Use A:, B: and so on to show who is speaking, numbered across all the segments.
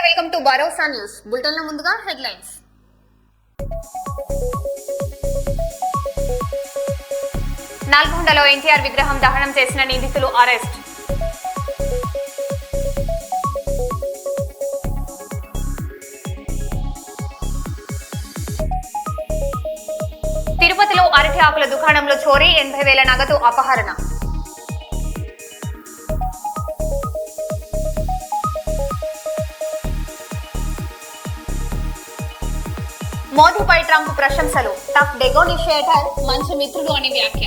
A: Welcome to Bharosa news bulletin లో ముందుగా headlines. నల్గొండలో ఎన్టీఆర్ విగ్రహం దహనం చేసిన నిందితులు అరెస్ట్. తిరుపతిలో అరటి ఆకుల దుకాణంలో చోరీ, 80,000 నగదు అపహరణ. మోదీపై ట్రంప్ ప్రశంసలు, టఫ్ నెగోషియేటర్, మంచి మిత్రుడు అని వ్యాఖ్య.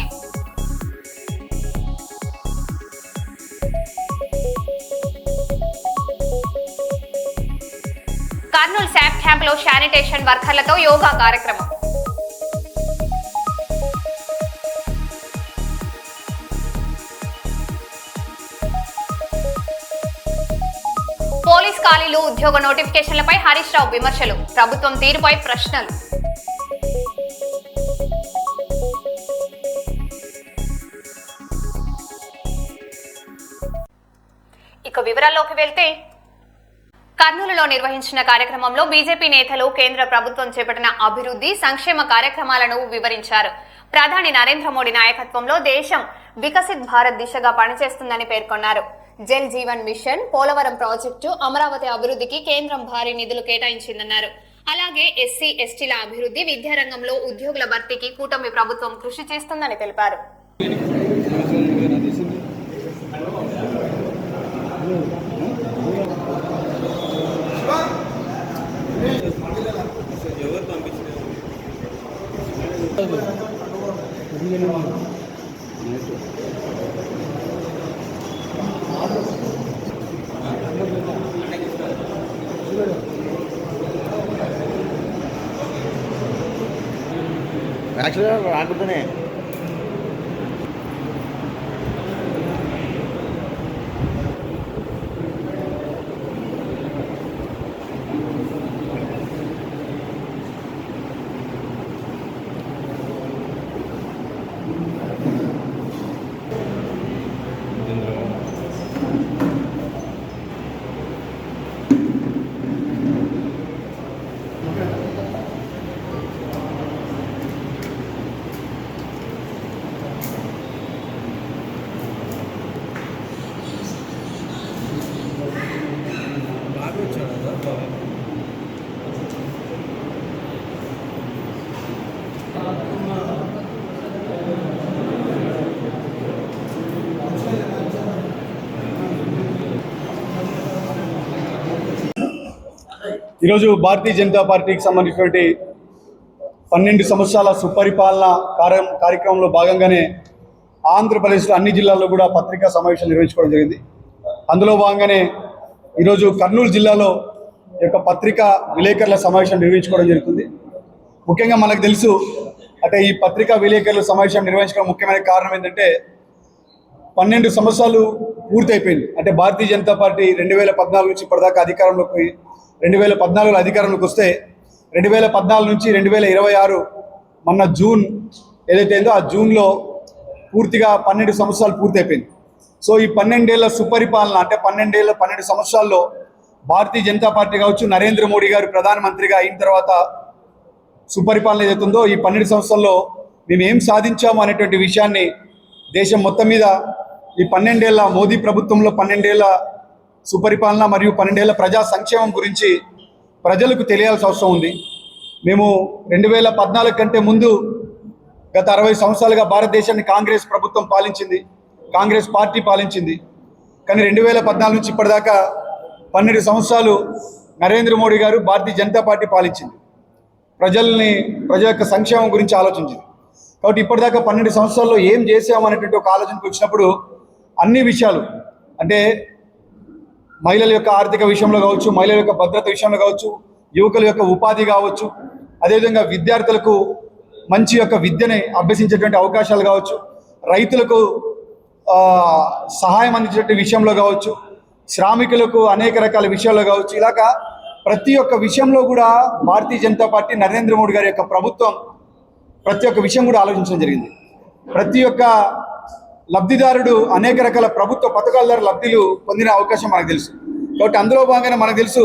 A: కర్నూలు శాప్ క్యాంప్ లో శానిటేషన్ వర్కర్లతో యోగా కార్యక్రమం. పోలీస్ ఖాళీలు, ఉద్యోగ నోటిఫికేషన్లపై హరీష్ రావు విమర్శలు, ప్రభుత్వం తీరుపై ప్రశ్నలు. ఇక వివరాల్లోకి వెళ్తే, కర్నూలులో నిర్వహించిన కార్యక్రమంలో బీజేపీ నేతలు కేంద్ర ప్రభుత్వం చేపట్టిన అభివృద్ధి సంక్షేమ కార్యక్రమాలను వివరించారు. ప్రధాని నరేంద్ర మోడీ నాయకత్వంలో దేశం వికసిత్ భారత్ దిశగా పనిచేస్తుందని పేర్కొన్నారు. జల్ జీవన్ మిషన్, పోలవరం ప్రాజెక్టు, అమరావతి అభివృద్ధికి కేంద్రం భారీ నిధులు కేటాయించిందన్నారు. అలాగే ఎస్సీ ఎస్టీల అభివృద్ధి, విద్యారంగంలో ఉద్యోగుల భర్తీకి కూటమి ప్రభుత్వం కృషి చేస్తుందని తెలిపారు.
B: యాక్చువల్గా రాకపోతేనే
C: ఈరోజు భారతీయ జనతా పార్టీకి సంబంధించినటువంటి 12 సంవత్సరాల సుపరిపాలన కార్యక్రమంలో భాగంగానే ఆంధ్రప్రదేశ్లో అన్ని జిల్లాల్లో కూడా పత్రికా సమావేశాలు నిర్వహించుకోవడం జరిగింది. అందులో భాగంగానే ఈరోజు కర్నూలు జిల్లాలో ఈ యొక్క పత్రికా విలేకరుల సమావేశం నిర్వహించుకోవడం జరుగుతుంది. ముఖ్యంగా మనకు తెలుసు, అంటే ఈ పత్రికా విలేకరుల సమావేశం నిర్వహించడం ముఖ్యమైన కారణం ఏంటంటే 12 సంవత్సరాలు పూర్తయిపోయింది. అంటే భారతీయ జనతా పార్టీ 2014 నుంచి ఇప్పటిదాకా అధికారంలోకి 2014 అధికారంలోకి వస్తే 2014 నుంచి 2026 మొన్న జూన్ ఏదైతే అయిందో ఆ జూన్లో పూర్తిగా 12 సంవత్సరాలు పూర్తయిపోయింది. సో ఈ 12 ఏళ్ల సుపరిపాలన, అంటే 12 సంవత్సరాల్లో భారతీయ జనతా పార్టీ కావచ్చు, నరేంద్ర మోడీ గారు ప్రధానమంత్రిగా అయిన తర్వాత సుపరిపాలన ఏదైతుందో ఈ 12 సంవత్సరాల్లో మేము ఏం సాధించాము అనేటువంటి విషయాన్ని దేశం మొత్తం మీద ఈ 12 ఏళ్ల మోదీ ప్రభుత్వంలో 12 ఏళ్ల సుపరిపాలన మరియు 12 ఏళ్ల ప్రజా సంక్షేమం గురించి ప్రజలకు తెలియాల్సిన అవసరం ఉంది. మేము 2014 కంటే ముందు గత 60 సంవత్సరాలుగా భారతదేశాన్ని కాంగ్రెస్ ప్రభుత్వం పాలించింది, కాంగ్రెస్ పార్టీ పాలించింది. కానీ 2014 నుంచి ఇప్పటిదాకా 12 సంవత్సరాలు నరేంద్ర మోడీ గారు భారతీయ జనతా పార్టీ పాలించింది. ప్రజల యొక్క సంక్షేమం గురించి ఆలోచించింది. కాబట్టి ఇప్పటిదాకా 12 సంవత్సరాల్లో ఏం చేసామనేటువంటి ఒక ఆలోచనకు వచ్చినప్పుడు అన్ని విషయాలు, అంటే మహిళల యొక్క ఆర్థిక విషయంలో కావచ్చు, మహిళల యొక్క భద్రత విషయంలో కావచ్చు, యువకుల యొక్క ఉపాధి కావచ్చు, అదేవిధంగా విద్యార్థులకు మంచి యొక్క విద్యని అభ్యసించేటువంటి అవకాశాలు కావచ్చు, రైతులకు సహాయం అందించేటువంటి విషయంలో కావచ్చు, శ్రామికులకు అనేక రకాల విషయాల్లో కావచ్చు, ఇలాగా ప్రతి ఒక్క విషయంలో కూడా భారతీయ జనతా పార్టీ నరేంద్ర మోడీ గారి యొక్క ప్రభుత్వం ప్రతి ఒక్క విషయం కూడా ఆలోచించడం జరిగింది. ప్రతి ఒక్క లబ్ధిదారుడు అనేక రకాల ప్రభుత్వ పథకాల ద్వారా లబ్ధిలు పొందిన అవకాశం మనకు తెలుసు. కాబట్టి అందులో భాగంగానే మనకు తెలుసు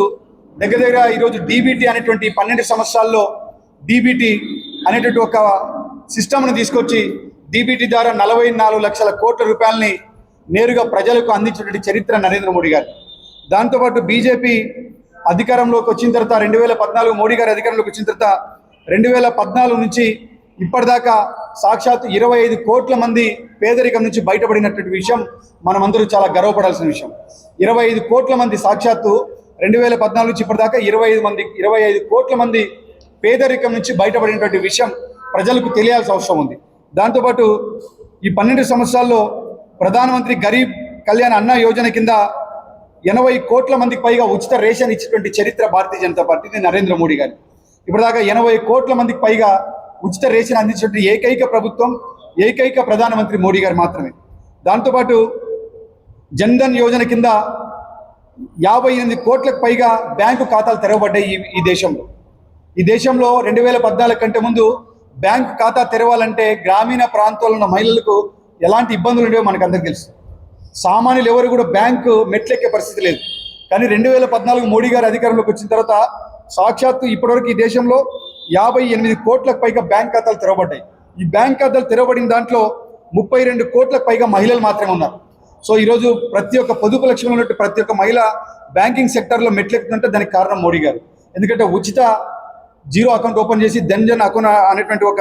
C: దగ్గర దగ్గర ఈరోజు డీబీటీ అనేటువంటి 12 సంవత్సరాల్లో డీబీటీ అనేటువంటి ఒక సిస్టమ్ను తీసుకొచ్చి డీబీటీ ద్వారా 44 లక్షల కోట్ల రూపాయలని నేరుగా ప్రజలకు అందించినటువంటి చరిత్ర నరేంద్ర మోడీ గారు. దాంతోపాటు బీజేపీ అధికారంలోకి వచ్చిన తర్వాత 2014 మోడీ గారు అధికారంలోకి వచ్చిన తర్వాత 2014 నుంచి ఇప్పటిదాకా సాక్షాత్తు 25 కోట్ల మంది పేదరికం నుంచి బయటపడినటువంటి విషయం మనమందరూ చాలా గర్వపడాల్సిన విషయం. 25 కోట్ల మంది సాక్షాత్తు 2014 నుంచి ఇప్పటిదాకా 25 కోట్ల మంది పేదరికం నుంచి బయటపడినటువంటి విషయం ప్రజలకు తెలియాల్సిన అవసరం ఉంది. దాంతోపాటు ఈ 12 సంవత్సరాల్లో ప్రధానమంత్రి గరీబ్ కళ్యాణ్ అన్న యోజన కింద 80 కోట్ల మందికి పైగా ఉచిత రేషన్ ఇచ్చినటువంటి చరిత్ర భారతీయ జనతా పార్టీది నరేంద్ర మోడీ గారి. ఇప్పటిదాకా 80 కోట్ల మందికి పైగా ఉచిత రేషన్ అందించినటువంటి ఏకైక ప్రభుత్వం, ఏకైక ప్రధానమంత్రి మోడీ గారు మాత్రమే. దాంతోపాటు జన్ధన్ యోజన కింద 58 కోట్లకు పైగా బ్యాంకు ఖాతాలు తెరవబడ్డాయి ఈ దేశంలో 2014 కంటే ముందు బ్యాంకు ఖాతా తెరవాలంటే గ్రామీణ ప్రాంతాల్లో ఉన్న మహిళలకు ఎలాంటి ఇబ్బందులు ఉండేవో మనకు అందరికీ తెలుసు. సామాన్యులు ఎవరు కూడా బ్యాంకు మెట్లెక్కే పరిస్థితి లేదు. కానీ 2014 మోడీ గారు అధికారంలోకి వచ్చిన తర్వాత సాక్షాత్తు ఇప్పటివరకు ఈ దేశంలో 58 కోట్లకు పైగా బ్యాంక్ ఖాతాలు తెరవబడ్డాయి. ఈ బ్యాంక్ ఖాతాలు తెరవబడిన దాంట్లో 32 కోట్లకు పైగా మహిళలు మాత్రమే ఉన్నారు. సో ఈరోజు ప్రతి ఒక్క పొదుపు లక్ష్యంలో ఉన్నట్టు ప్రతి ఒక్క మహిళ బ్యాంకింగ్ సెక్టర్లో మెట్లెక్కుతుంటే దానికి కారణం మోడీ గారు. ఎందుకంటే ఉచిత జీరో అకౌంట్ ఓపెన్ చేసి జన్ అకౌంట్ అనేటువంటి ఒక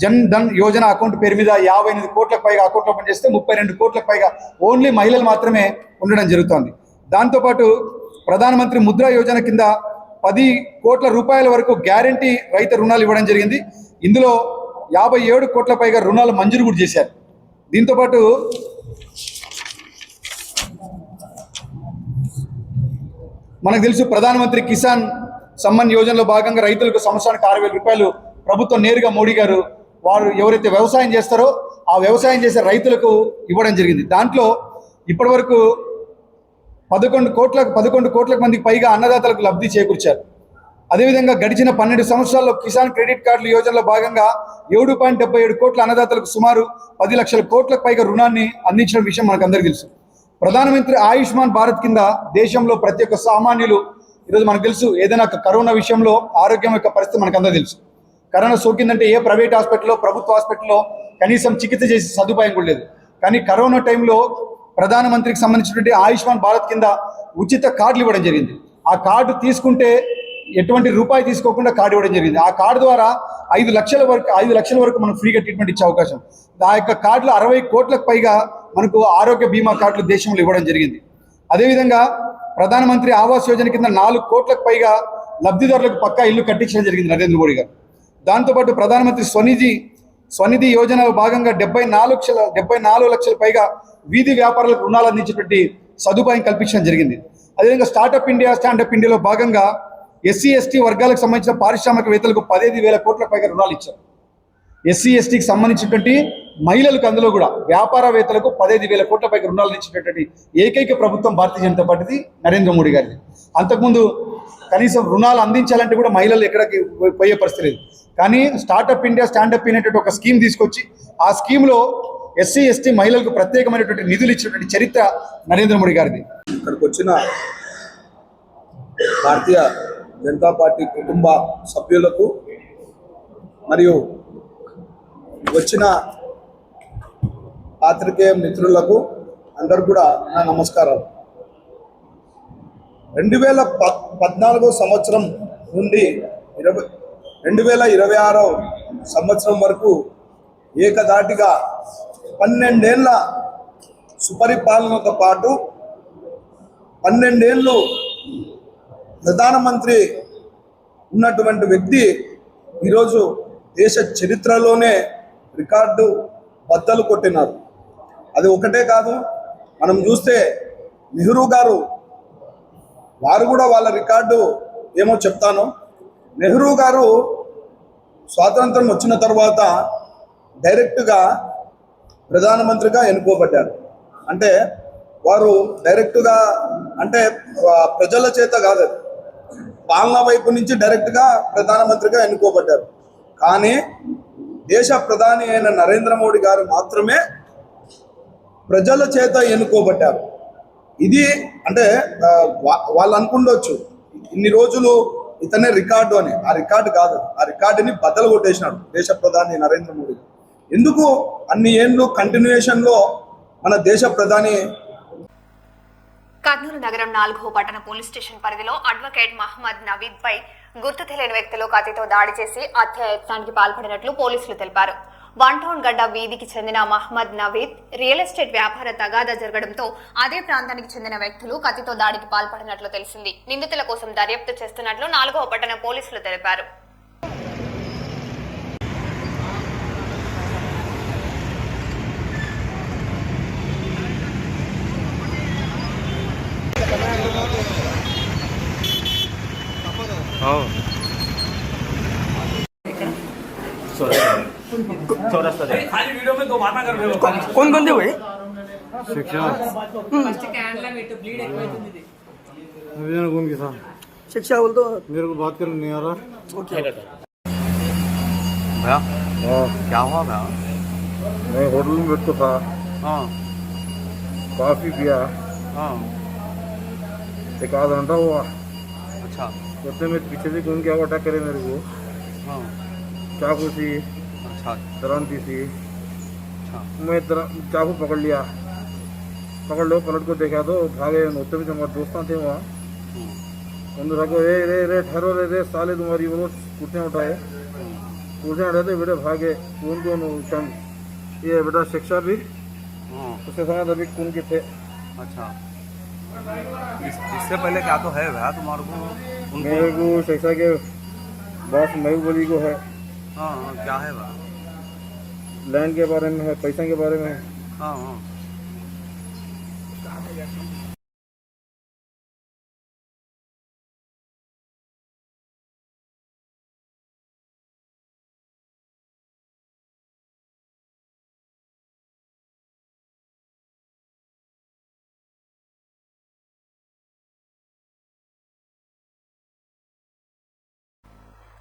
C: జన్ ధన్ యోజన అకౌంట్ పేరు మీద 58 కోట్లకు పైగా అకౌంట్ ఓపెన్ చేస్తే 32 కోట్లకు పైగా ఓన్లీ మహిళలు మాత్రమే ఉండడం జరుగుతోంది. దాంతోపాటు ప్రధానమంత్రి ముద్రా యోజన కింద 10 కోట్ల రూపాయల వరకు గ్యారంటీ రైతు రుణాలు ఇవ్వడం జరిగింది. ఇందులో 57 కోట్ల పైగా రుణాలు మంజూరు కూడా చేశారు. దీంతోపాటు మనకు తెలుసు ప్రధానమంత్రి కిసాన్ సమ్మాన్ యోజనలో భాగంగా రైతులకు సంవత్సరానికి 6,000 రూపాయలు ప్రభుత్వం నేరుగా మోడీ గారు వారు ఎవరైతే వ్యవసాయం చేస్తారో ఆ వ్యవసాయం చేసే రైతులకు ఇవ్వడం జరిగింది. దాంట్లో ఇప్పటి వరకు 11 కోట్లకు మందికి పైగా అన్నదాతలకు లబ్ధి చేకూర్చారు. అదేవిధంగా గడిచిన 12 సంవత్సరాల్లో కిసాన్ క్రెడిట్ కార్డుల యోజనలో భాగంగా 7.77 కోట్ల అన్నదాతలకు సుమారు 10 లక్షల కోట్లకు పైగా రుణాన్ని అందించిన విషయం మనకు అందరికీ తెలుసు. ప్రధానమంత్రి ఆయుష్మాన్ భారత్ కింద దేశంలో ప్రతి ఒక్క సామాన్యులు ఈరోజు మనకు తెలుసు ఏదైనా కరోనా విషయంలో ఆరోగ్యం యొక్క పరిస్థితి మనకు అందరూ తెలుసు. కరోనా సోకిందంటే ఏ ప్రైవేట్ హాస్పిటల్లో ప్రభుత్వ హాస్పిటల్లో కనీసం చికిత్స చేసే సదుపాయం కూడా లేదు. కానీ కరోనా టైంలో ప్రధానమంత్రికి సంబంధించినటువంటి ఆయుష్మాన్ భారత్ కింద ఉచిత కార్డులు ఇవ్వడం జరిగింది. ఆ కార్డు తీసుకుంటే ఎటువంటి రూపాయి తీసుకోకుండా కార్డు ఇవ్వడం జరిగింది. ఆ కార్డు ద్వారా 5 లక్షల వరకు మనం ఫ్రీగా ట్రీట్మెంట్ ఇచ్చే అవకాశం. ఆ యొక్క కార్డులు 60 కోట్లకు పైగా మనకు ఆరోగ్య బీమా కార్డులు దేశంలో ఇవ్వడం జరిగింది. అదేవిధంగా ప్రధానమంత్రి ఆవాస్ యోజన కింద 4 కోట్లకు పైగా లబ్ధిదారులకు పక్కా ఇల్లు కట్టించడం జరిగింది నరేంద్ర మోడీ గారు. దాంతోపాటు ప్రధానమంత్రి స్వనిధి యోజనలో భాగంగా 74 లక్షల పైగా వీధి వ్యాపారులకు రుణాలు అందించేటువంటి సదుపాయం కల్పించడం జరిగింది. అదేవిధంగా స్టార్టప్ ఇండియాలో భాగంగా ఎస్సీ ఎస్టీ వర్గాలకు సంబంధించిన పారిశ్రామికవేత్తలకు 15,000 కోట్ల పైగా రుణాలు ఇచ్చారు. ఎస్సీ ఎస్టీకి సంబంధించినటువంటి మహిళలకు అందులో కూడా వ్యాపారవేత్తలకు 15,000 కోట్ల పైగా రుణాలు ఇచ్చినటువంటి ఏకైక ప్రభుత్వం భారతీయ జనతా పార్టీది నరేంద్ర మోడీ గారిది. అంతకుముందు కనీసం రుణాలు అందించాలంటే కూడా మహిళలు ఎక్కడికి పోయే పరిస్థితి లేదు. కానీ స్టార్టప్ ఇండియా స్టాండప్ అనేటువంటి ఒక స్కీమ్ తీసుకొచ్చి ఆ స్కీమ్లో ఎస్సీ ఎస్టీ మహిళలకు ప్రత్యేకమైనటువంటి నిధులు ఇచ్చినటువంటి చరిత్ర నరేంద్ర మోడీ గారిది.
B: ఇక్కడికి వచ్చిన భారతీయ జనతా పార్టీ కుటుంబ సభ్యులకు మరియు వచ్చిన పాత్రికేయ మిత్రులకు అందరు కూడా నా నమస్కారాలు. 2014 సంవత్సరం నుండి 2026 సంవత్సరం వరకు ఏకధాటిగా 12 ఏళ్ల సుపరిపాలనతో పాటు 12 ఏళ్ళు ప్రధానమంత్రి ఉన్నటువంటి వ్యక్తి ఈరోజు దేశ చరిత్రలోనే రికార్డు బద్దలు కొట్టినారు. అది ఒకటే కాదు, మనం చూస్తే నెహ్రూ గారు వారు కూడా వాళ్ళ రికార్డు ఏమో చెప్తాను. నెహ్రూ గారు స్వాతంత్రం వచ్చిన తర్వాత డైరెక్ట్గా ప్రధానమంత్రిగా ఎన్నుకోబడ్డారు. అంటే వారు డైరెక్ట్గా అంటే ప్రజల చేత కాదు, పాలన వైపు నుంచి డైరెక్ట్గా ప్రధానమంత్రిగా ఎన్నుకోబడ్డారు. కానీ దేశ ప్రధాని అయిన నరేంద్ర మోడీ గారు మాత్రమే ప్రజల చేత ఎన్నుకోబడ్డారు. ఇది అంటే వాళ్ళు అనుకుండొచ్చు ఇన్ని రోజులు ఇతనే రికార్డు అని, ఆ రికార్డు కాదు, ఆ రికార్డుని బద్దలు కొట్టేసినాడు దేశ ప్రధాని నరేంద్ర మోడీ. ఎందుకు అన్ని ఏళ్ళు కంటిన్యూయేషన్లో మన దేశ ప్రధాని
A: కర్నూలు నగరం 4వ పట్టణ పోలీస్ స్టేషన్ పరిధిలో అడ్వకేట్ మహమ్మద్ నవీద్ పై గుర్తు తెలియని వ్యక్తులు కత్తితో దాడి చేసి హత్యాయత్నానికి పాల్పడినట్లు పోలీసులు తెలిపారు. వన్ టౌన్ గడ్డ వీధికి చెందిన మహమ్మద్ నవీద్ రియల్ ఎస్టేట్ వ్యాపార తగాదా జరగడంతో అదే ప్రాంతానికి చెందిన వ్యక్తులు కత్తితో దాడికి పాల్పడినట్లు తెలిసింది. నిందితుల కోసం దర్యాప్తు చేస్తున్నట్లు 4వ పట్టణ పోలీసులు తెలిపారు.
D: कौन कौन थे भाई?
E: शिक्षा कौन के साथ
D: शिक्षा बोल तो
E: मेरे को बात करने नहीं आ रहा।
F: भैया
E: हाँ
F: क्या हुआ भैया?
E: मैं होटल में बैठ था,
F: हाँ
E: कॉफी पिया,
F: हाँ
E: एक आधा घंटा हुआ,
F: अच्छा
E: उतने में पीछे से कौन क्या अटैक करे मेरे को,
F: हाँ
E: चाकू सी
F: अच्छा
E: दरांती सी,
F: अच्छा
E: मैं चाकू पकड़ लिया, पकड़ लो, पलट को देखा तो भागे। उतने में हमारे दोस्त थे वहाँ, उन्होंने कहा रे रे रे ठहरो रे रे साले तुम्हारी वो कुर्सियाँ उठाए, कुर्सियाँ उठाए थे बेटे भागे। कौन कौन ये बेटा शिक्षा भी
F: हाँ
E: उसके साथ अभी कौन के थे।
F: अच्छा इससे पहले क्या तो है भैया तुम्हारे को उनको?
E: मेरे को शिक्षा के बॉस महबूबली को है,
F: हाँ हाँ क्या है भैया?
E: लैंड के बारे में है, पैसा के बारे में है।
F: हाँ हाँ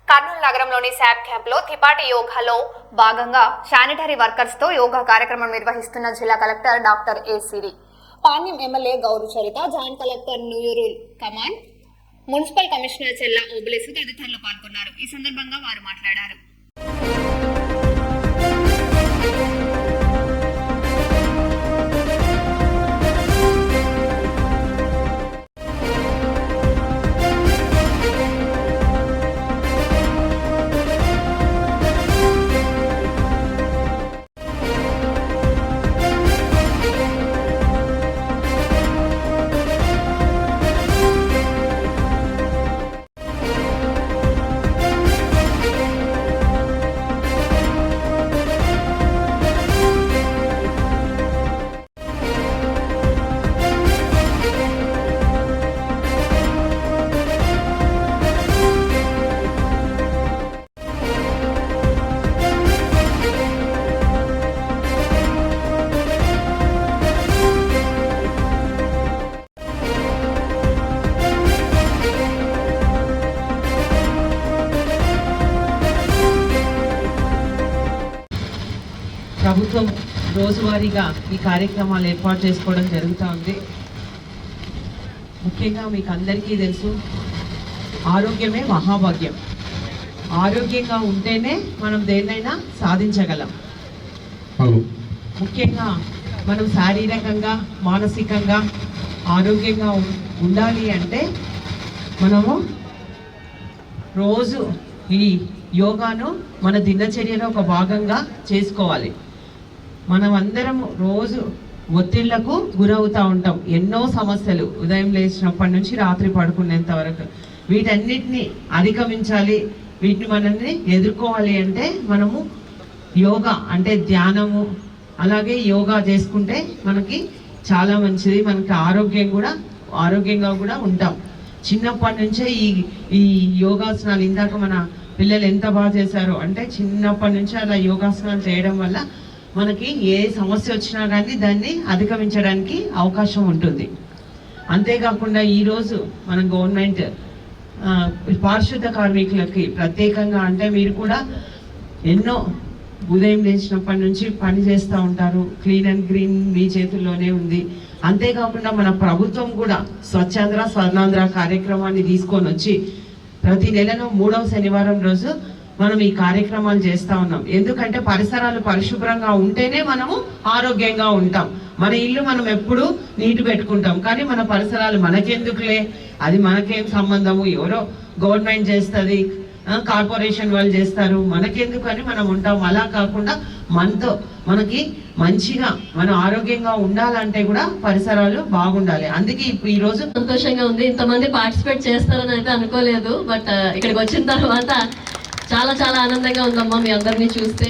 A: కర్నూలు నగరంలోని శాప్ క్యాంప్ లో త్రిపాఠి యోగాలో భాగంగా శానిటరీ వర్కర్స్ తో యోగా కార్యక్రమం నిర్వహిస్తున్న జిల్లా collector doctor A Siri, Panyam MLA Gouru Charitha, joint collector Noorul Kaman, municipal commissioner Chella Obulesu తదితరులు పాల్గొన్నారు. ఈ సందర్భంగా వారు మాట్లాడారు.
G: ప్రభుత్వం రోజువారీగా ఈ కార్యక్రమాలు ఏర్పాటు చేసుకోవడం జరుగుతూ ఉంది. ముఖ్యంగా మీకు అందరికీ తెలుసు, ఆరోగ్యమే మహాభాగ్యం. ఆరోగ్యంగా ఉంటేనే మనం దేన్నైనా సాధించగలం. ముఖ్యంగా మనం శారీరకంగా మానసికంగా ఆరోగ్యంగా ఉండాలి అంటే మనము రోజు ఈ యోగాను మన దినచర్యలో ఒక భాగంగా చేసుకోవాలి. మనం అందరం రోజు ఒత్తిళ్లకు గురవుతూ ఉంటాం. ఎన్నో సమస్యలు ఉదయం లేచినప్పటి నుంచి రాత్రి పడుకునేంత వరకు వీటన్నిటిని అధిగమించాలి. వీటిని మనల్ని ఎదుర్కోవాలి అంటే మనము యోగా అంటే ధ్యానము, అలాగే యోగా చేసుకుంటే మనకి చాలా మంచిది. మనకి ఆరోగ్యంగా కూడా ఉంటాం. చిన్నప్పటి నుంచే ఈ యోగాసనాలు ఇందాక మన పిల్లలు ఎంత బాగా చేశారో, అంటే చిన్నప్పటి నుంచి అలా యోగాసనాలు చేయడం వల్ల మనకి ఏ సమస్య వచ్చినా కానీ దాన్ని అధిగమించడానికి అవకాశం ఉంటుంది. అంతేకాకుండా ఈరోజు మన గవర్నమెంట్ పారిశుద్ధ కార్మికులకి ప్రత్యేకంగా, అంటే మీరు కూడా ఎన్నో ఉదయం లేచినప్పటి నుంచి పని చేస్తూ ఉంటారు. క్లీన్ అండ్ గ్రీన్ మీ చేతుల్లోనే ఉంది. అంతేకాకుండా మన ప్రభుత్వం కూడా స్వచ్ఛాంధ్ర స్వర్ణాంధ్ర కార్యక్రమాన్ని తీసుకొని వచ్చి ప్రతి నెలలో 3వ శనివారం రోజు మనం ఈ కార్యక్రమాలు చేస్తా ఉన్నాం. ఎందుకంటే పరిసరాలు పరిశుభ్రంగా ఉంటేనే మనము ఆరోగ్యంగా ఉంటాం. మన ఇల్లు మనం ఎప్పుడు నీటు పెట్టుకుంటాం, కానీ మన పరిసరాలు మనకెందుకులే, అది మనకేం సంబంధము, ఎవరో గవర్నమెంట్ చేస్తుంది, కార్పొరేషన్ వాళ్ళు చేస్తారు, మనకెందుకు అని మనం ఉంటాం. అలా కాకుండా మనకి మంచిగా మనం ఆరోగ్యంగా ఉండాలంటే కూడా పరిసరాలు బాగుండాలి. అందుకే ఈ రోజు
H: సంతోషంగా ఉంది. ఇంతమంది పార్టిసిపేట్ చేస్తారని అయితే అనుకోలేదు, బట్ ఇక్కడికి వచ్చిన తర్వాత చాలా చాలా ఆనందంగా ఉందమ్మా మీ అందరినీ చూస్తే.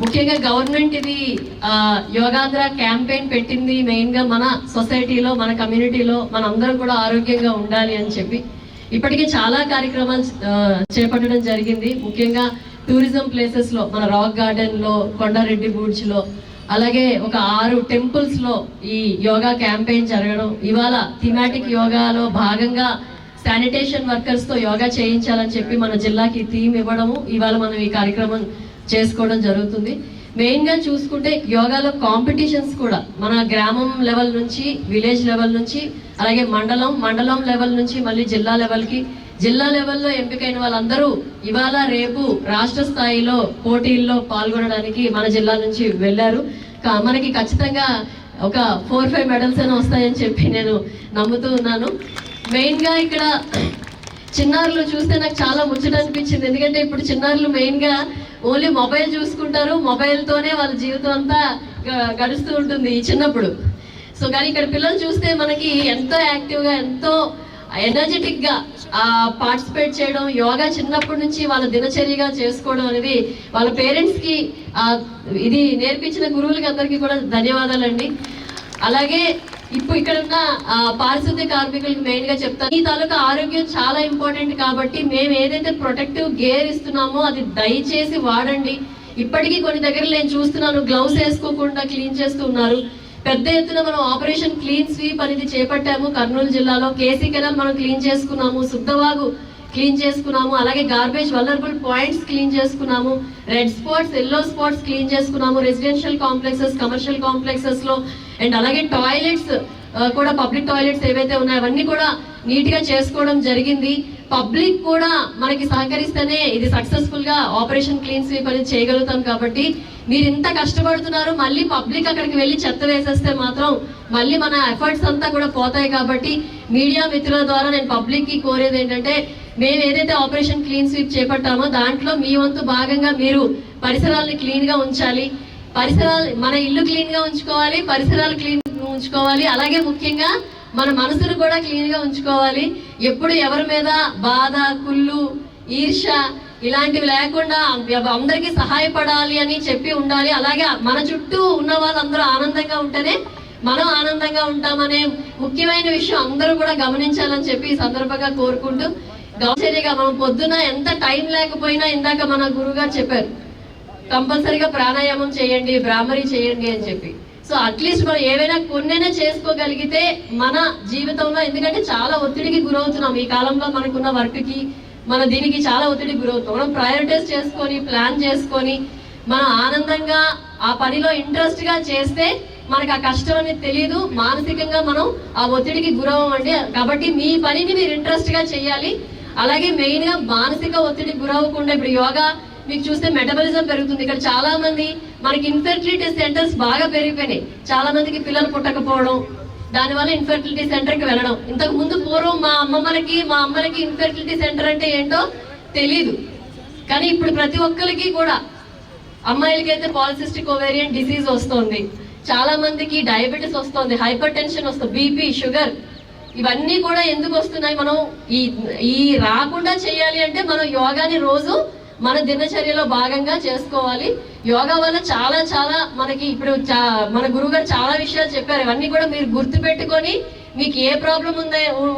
H: ముఖ్యంగా గవర్నమెంట్ ఇది యోగాంధ్ర క్యాంపెయిన్ పెట్టింది మెయిన్గా మన సొసైటీలో, మన కమ్యూనిటీలో మన అందరం కూడా ఆరోగ్యంగా ఉండాలి అని చెప్పి. ఇప్పటికే చాలా కార్యక్రమాలు చేపట్టడం జరిగింది. ముఖ్యంగా టూరిజం ప్లేసెస్లో మన రాక్ గార్డెన్లో, కొండారెడ్డి బూడ్జ్లో, అలాగే ఒక 6 టెంపుల్స్లో ఈ యోగా క్యాంపెయిన్ జరగడం. ఇవాళ థీమాటిక్ యోగాలో భాగంగా శానిటేషన్ వర్కర్స్తో యోగా చేయించాలని చెప్పి మన జిల్లాకి థీమ్ ఇవ్వడము, ఇవాళ మనం ఈ కార్యక్రమం చేసుకోవడం జరుగుతుంది. మెయిన్గా చూసుకుంటే యోగాలో కాంపిటీషన్స్ కూడా మన గ్రామం లెవెల్ నుంచి, విలేజ్ లెవెల్ నుంచి, అలాగే మండలం లెవెల్ నుంచి మళ్ళీ జిల్లా లెవెల్కి, జిల్లా లెవెల్లో ఎంపికైన వాళ్ళందరూ ఇవాళ రేపు రాష్ట్ర స్థాయిలో పోటీల్లో పాల్గొనడానికి మన జిల్లా నుంచి వెళ్ళారు. మనకి ఖచ్చితంగా ఒక 4-5 మెడల్స్ అయినా వస్తాయని చెప్పి నేను నమ్ముతూ ఉన్నాను. మెయిన్గా ఇక్కడ చిన్నారులు చూస్తే నాకు చాలా ముచ్చట అనిపించింది. ఎందుకంటే ఇప్పుడు చిన్నారులు మెయిన్గా ఓన్లీ మొబైల్ చూసుకుంటారు, మొబైల్తోనే వాళ్ళ జీవితం అంతా గడుస్తూ ఉంటుంది ఈ చిన్నప్పుడు. సో కానీ ఇక్కడ పిల్లలు చూస్తే మనకి ఎంతో యాక్టివ్గా, ఎంతో ఎనర్జెటిక్గా పార్టిసిపేట్ చేయడం, యోగా చిన్నప్పటి నుంచి వాళ్ళ దినచర్యగా చేసుకోవడం అనేది వాళ్ళ పేరెంట్స్కి ఇది నేర్పించిన గురువులకి అందరికీ కూడా ధన్యవాదాలండి. అలాగే ఇప్పుడు ఇక్కడ ఉన్న పారిశుద్ధ్య కార్మికులకు మెయిన్ గా చెప్తాను, ఈ తాలూకా ఆరోగ్యం చాలా ఇంపార్టెంట్ కాబట్టి మేము ఏదైతే ప్రొటెక్టివ్ గేర్ ఇస్తున్నామో అది దయచేసి వాడండి. ఇప్పటికీ కొన్ని దగ్గర నేను చూస్తున్నాను గ్లౌస్ వేసుకోకుండా క్లీన్ చేస్తూ ఉన్నారు. పెద్ద ఎత్తున మనం ఆపరేషన్ క్లీన్ స్వీప్ అనేది చేపట్టాము కర్నూలు జిల్లాలో. కేసీ కెనాల్ మనం క్లీన్ చేసుకున్నాము, శుద్ధవాగు క్లీన్ చేసుకున్నాము, అలాగే గార్బేజ్ వల్నరబుల్ పాయింట్స్ క్లీన్ చేసుకున్నాము, red spots, yellow spots clean చేసుకున్నాము, రెసిడెన్షియల్ కాంప్లెక్సెస్, కమర్షియల్ కాంప్లెక్సెస్ లో, అండ్ అలాగే టాయిలెట్స్ కూడా, పబ్లిక్ టాయిలెట్స్ ఏవైతే ఉన్నాయో అవన్నీ కూడా నీట్ గా చేసుకోవడం జరిగింది. పబ్లిక్ కూడా మనకి సహకరిస్తేనే ఇది సక్సెస్ఫుల్ గా ఆపరేషన్ క్లీన్ స్వీప్ అనేది చేయగలుగుతాం. కాబట్టి మీరు ఇంత కష్టపడుతున్నారు, మళ్ళీ పబ్లిక్ అక్కడికి వెళ్ళి చెత్త వేసేస్తే మాత్రం మళ్ళీ మన ఎఫర్ట్స్ అంతా కూడా పోతాయి. కాబట్టి మీడియా మిత్రుల ద్వారా నేను పబ్లిక్ కి కోరేది ఏంటంటే, మేము ఏదైతే ఆపరేషన్ క్లీన్ స్వీప్ చేపట్టామో దాంట్లో మీ వంతు భాగంగా మీరు పరిసరాలని క్లీన్ గా ఉంచాలి. మన ఇల్లు క్లీన్ గా ఉంచుకోవాలి, పరిసరాలు క్లీన్ ఉంచుకోవాలి, అలాగే ముఖ్యంగా మన మనసును కూడా క్లీన్ గా ఉంచుకోవాలి. ఎప్పుడు ఎవరి మీద బాధ, కుళ్ళు, ఈర్ష ఇలాంటివి లేకుండా అందరికీ సహాయపడాలి అని చెప్పి ఉండాలి. అలాగే మన చుట్టూ ఉన్న వాళ్ళందరూ ఆనందంగా ఉంటేనే మనం ఆనందంగా ఉంటామనే ముఖ్యమైన విషయం అందరూ కూడా గమనించాలని చెప్పి ఈ సందర్భంగా కోరుకుంటూ, గౌచర్యగా మనం పొద్దున ఎంత టైం లేకపోయినా ఇందాక మన గురుగారు చెప్పారు కంపల్సరీగా ప్రాణాయామం చేయండి, భ్రామరీ చేయండి అని చెప్పి. సో అట్లీస్ట్ మనం ఏవైనా కొన్నైనా చేసుకోగలిగితే మన జీవితంలో, ఎందుకంటే చాలా ఒత్తిడికి గురవుతున్నాం ఈ కాలంలో, మనకున్న వర్క్కి మన దీనికి చాలా ఒత్తిడికి గురవుతాం. మనం ప్రయారిటైజ్ చేసుకొని, ప్లాన్ చేసుకొని మనం ఆనందంగా ఆ పనిలో ఇంట్రెస్ట్ గా చేస్తే మనకు ఆ కష్టం అనేది తెలియదు, మానసికంగా మనం ఆ ఒత్తిడికి గురవ్వండి. కాబట్టి మీ పనిని మీరు ఇంట్రెస్ట్ గా చేయాలి. అలాగే మెయిన్ గా మానసిక ఒత్తిడికి గురవ్వకుండా, ఇప్పుడు యోగా మీకు చూస్తే మెటబాలిజం పెరుగుతుంది. ఇక్కడ చాలా మంది మనకి ఇన్ఫెర్టిలిటీ సెంటర్స్ బాగా పెరిగిపోయినాయి. చాలా మందికి పిల్లలు పుట్టకపోవడం, దానివల్ల ఇన్ఫెర్టిలిటీ సెంటర్కి వెళ్ళడం. ఇంతకు ముందు పూర్వం మా అమ్మలకి ఇన్ఫెర్టిలిటీ సెంటర్ అంటే ఏంటో తెలీదు. కానీ ఇప్పుడు ప్రతి ఒక్కరికి కూడా, అమ్మాయిలకైతే పాలిసిస్టిక్ ఓవేరియన్ డిసీజ్ వస్తుంది, చాలా మందికి డయాబెటీస్ వస్తుంది, హైపర్ టెన్షన్ వస్తుంది, బీపీ, షుగర్, ఇవన్నీ కూడా ఎందుకు వస్తున్నాయి? మనం ఈ రాకుండా చేయాలి అంటే మనం యోగాని రోజు మన దినచర్యలో భాగంగా చేసుకోవాలి. యోగా వల్ల చాలా చాలా మనకి ఇప్పుడు మన గురువు గారు చాలా విషయాలు చెప్పారు. ఇవన్నీ కూడా మీరు గుర్తు పెట్టుకొని మీకు ఏ ప్రాబ్లం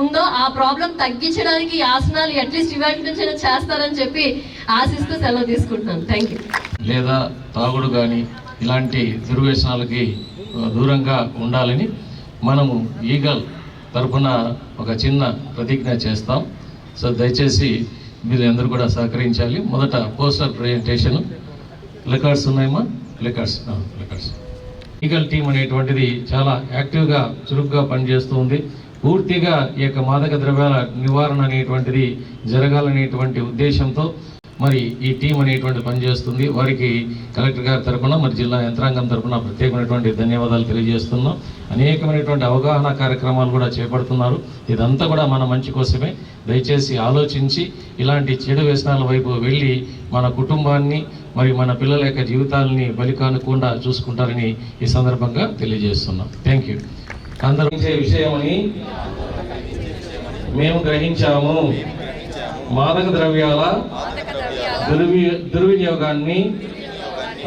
H: ఉందో ఆ ప్రాబ్లం తగ్గించడానికి ఆసనాలు అట్లీస్ట్ ఇవాటి నుంచి చేస్తారని చెప్పి ఆశిస్తూ సెలవు తీసుకుంటున్నాను. Thank you.
I: లేదా తాగుడు కానీ ఇలాంటి దుర్వ్యసనాలకి దూరంగా ఉండాలని మనము ఈగల్ తరఫున ఒక చిన్న ప్రతిజ్ఞ చేస్తాం. సో దయచేసి మీరు అందరూ కూడా సహకరించాలి. మొదట పోస్టర్ ప్రజెంటేషన్, ప్లకార్డ్స్ ఉన్నాయమ్మా, ప్లకార్డ్స్. లీగల్ టీం అనేటువంటిది చాలా యాక్టివ్గా చురుగ్గా పనిచేస్తుంది. పూర్తిగా ఈ యొక్క మాదక ద్రవ్యాల నివారణ అనేటువంటిది జరగాలనేటువంటి ఉద్దేశంతో మరి ఈ టీం అనేటువంటి పనిచేస్తుంది. వారికి కలెక్టర్ గారి తరఫున మరి జిల్లా యంత్రాంగం తరఫున ప్రత్యేకమైనటువంటి ధన్యవాదాలు తెలియజేస్తున్నాం. అనేకమైనటువంటి అవగాహన కార్యక్రమాలు కూడా చేపడుతున్నారు. ఇదంతా కూడా మన మంచి కోసమే. దయచేసి ఆలోచించి ఇలాంటి చెడు వ్యసనాల వైపు వెళ్ళి మన కుటుంబాన్ని మరి మన పిల్లల యొక్క జీవితాలని బలికానుకుండా చూసుకుంటారని ఈ సందర్భంగా తెలియజేస్తున్నాం. Thank you. అందరూ విషయమని మేము గ్రహించాము. మాదక ద్రవ్యాల దుర్వినియోగాన్ని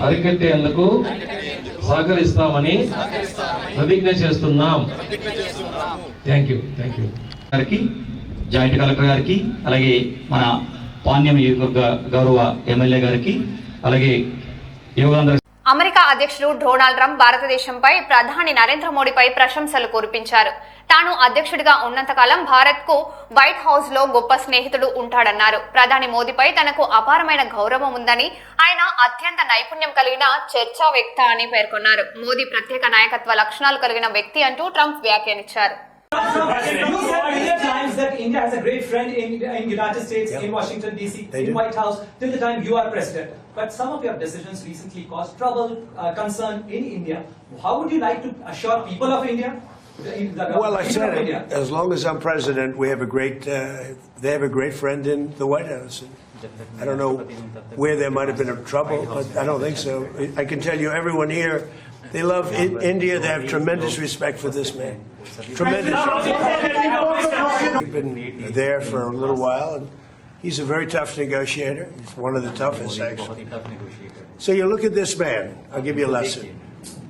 I: అరికట్టేందుకు సహకరిస్తామని ప్రతిజ్ఞ చేస్తున్నాం. Thank you.
J: గారికి, జాయింట్ కలెక్టర్ గారికి, అలాగే మన పాణ్యం గౌరవ ఎమ్మెల్యే గారికి, అలాగే యువకులందరికీ.
A: అమెరికా అధ్యక్షుడు డొనాల్డ్ ట్రంప్ భారతదేశంపై ప్రధాని నరేంద్ర మోడీపై ప్రశంసలు కురిపించారు. తాను అధ్యక్షుడిగా ఉన్నంతకాలం భారత్ కు వైట్ హౌస్ లో గొప్ప స్నేహితుడు ఉంటాడన్నారు. ప్రధాని మోదీపై తనకు అపారమైన గౌరవం ఉందని, ఆయన అత్యంత నైపుణ్యం కలిగిన చర్చావేత్త అని పేర్కొన్నారు. మోదీ ప్రత్యేక నాయకత్వ లక్షణాలు కలిగిన వ్యక్తి అంటూ ట్రంప్ వ్యాఖ్యానించారు.
K: You said many times that India has a great friend in United States, in Washington DC, in White House, till the time you are president. But some of your decisions recently caused trouble, concern in India. How would you like to assure people of India?
L: Well, I said it. As long as I'm president, we have a great. They have a great friend in the White House. I don't know where there might have been a trouble, but I don't think so. I can tell you, everyone here, they love India. They have tremendous respect for this man. Tremendous. We've been there for a little while, and he's a very tough negotiator. He's one of the toughest, actually. So you look at this man. I'll give you a lesson.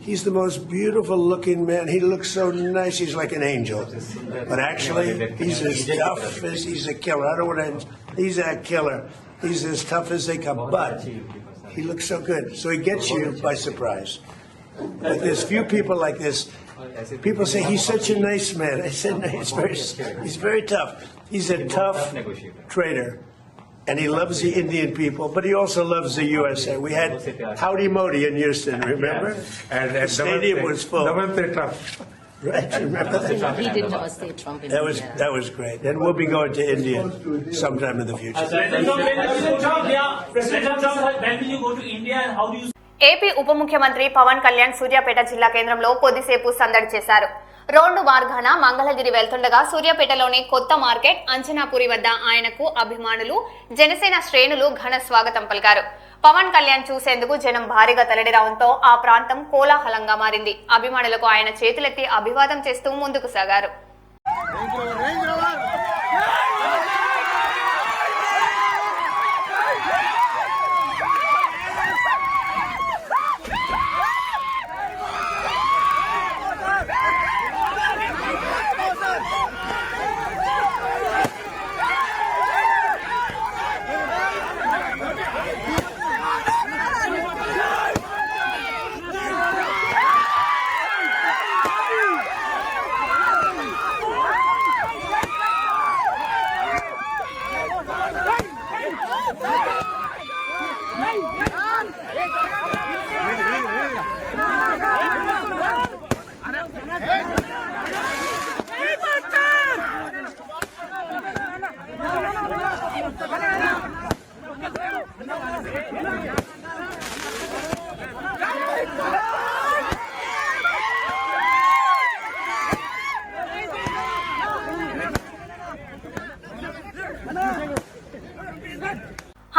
L: He's the most beautiful looking man. He looks so nice. He's like an angel. But actually, he's as tough as he's a killer. I don't want to. He's a killer. He's as tough as they come. But he looks so good. So he gets you by surprise. Like there's few people like this. People say he's such a nice man. I said no, he's very tough. He's a tough trader. And he loves the Indian people, but he also loves the USA. We had Howdy Modi in Houston, remember? And the stadium was full. Right, remember that?
H: He did Namaste Trump in
L: That was great. And we'll be going to India sometime in the future.
K: President Trump, when will you go to India and how do you...
A: AP ఉప ముఖ్యమంత్రి పవన్ కళ్యాణ్ సూర్యాపేట జిల్లా కేంద్రంలో కొద్దిసేపు సందడి చేశారు. Road మార్గాన మంగళగిరి వెళ్తుండగా సూర్యాపేటలోని కొత్త మార్కెట్ అంజనాపురి వద్ద ఆయనకు అభిమానులు, జనసేన శ్రేణులు ఘన స్వాగతం పలికారు. పవన్ కళ్యాణ్ చూసేందుకు జనం భారీగా తరలిరావడంతో ఆ ప్రాంతం కోలాహలంగా మారింది. అభిమానులకు ఆయన చేతులెత్తి అభివాదం చేస్తూ ముందుకు సాగారు.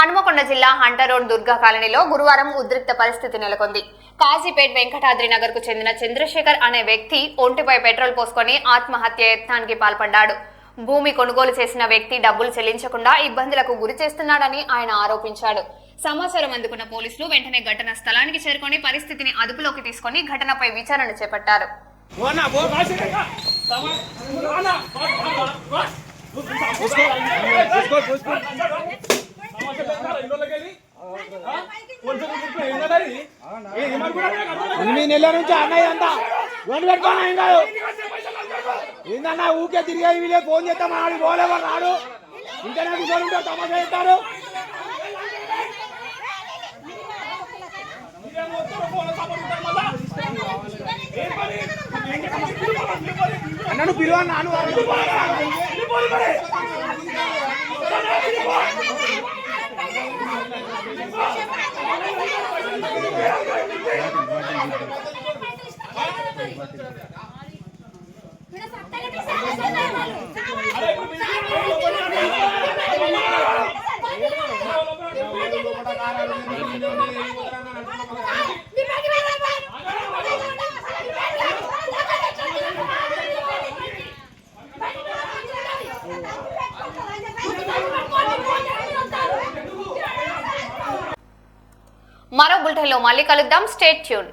A: హనుమకొండ జిల్లా హంటర్ రోడ్ దుర్గా కాలనీలో గురువారం ఉద్రిక్త పరిస్థితి నెలకొంది. కాజీపేట్ వెంకటాద్రి నగర్ కు చెందిన చంద్రశేఖర్ అనే వ్యక్తి ఒంటిపై పెట్రోల్ పోసుకొని ఆత్మహత్య యత్నానికి పాల్పడ్డాడు. భూమి కొనుగోలు చేసిన వ్యక్తి డబ్బులు చెల్లించకుండా ఇబ్బందులకు గురి చేస్తున్నాడని ఆయన ఆరోపించాడు. సమాచారం అందుకున్న పోలీసులు వెంటనే ఘటనా స్థలానికి చేరుకొని పరిస్థితిని అదుపులోకి తీసుకుని ఘటనపై విచారణ చేపట్టారు.
D: ఏందన్నా ఊకే తిరిగే వీళ్ళే ఫోన్ చేస్తాం ఆడు పోలేవారు రాడు ఇంటనే కూర్చొని ఉంటారు తమాషా చేస్తారు. నన్ను పిలువ నాను
A: మరో బులెటిన్లో మళ్ళీ కలుద్దాం. Stay tune.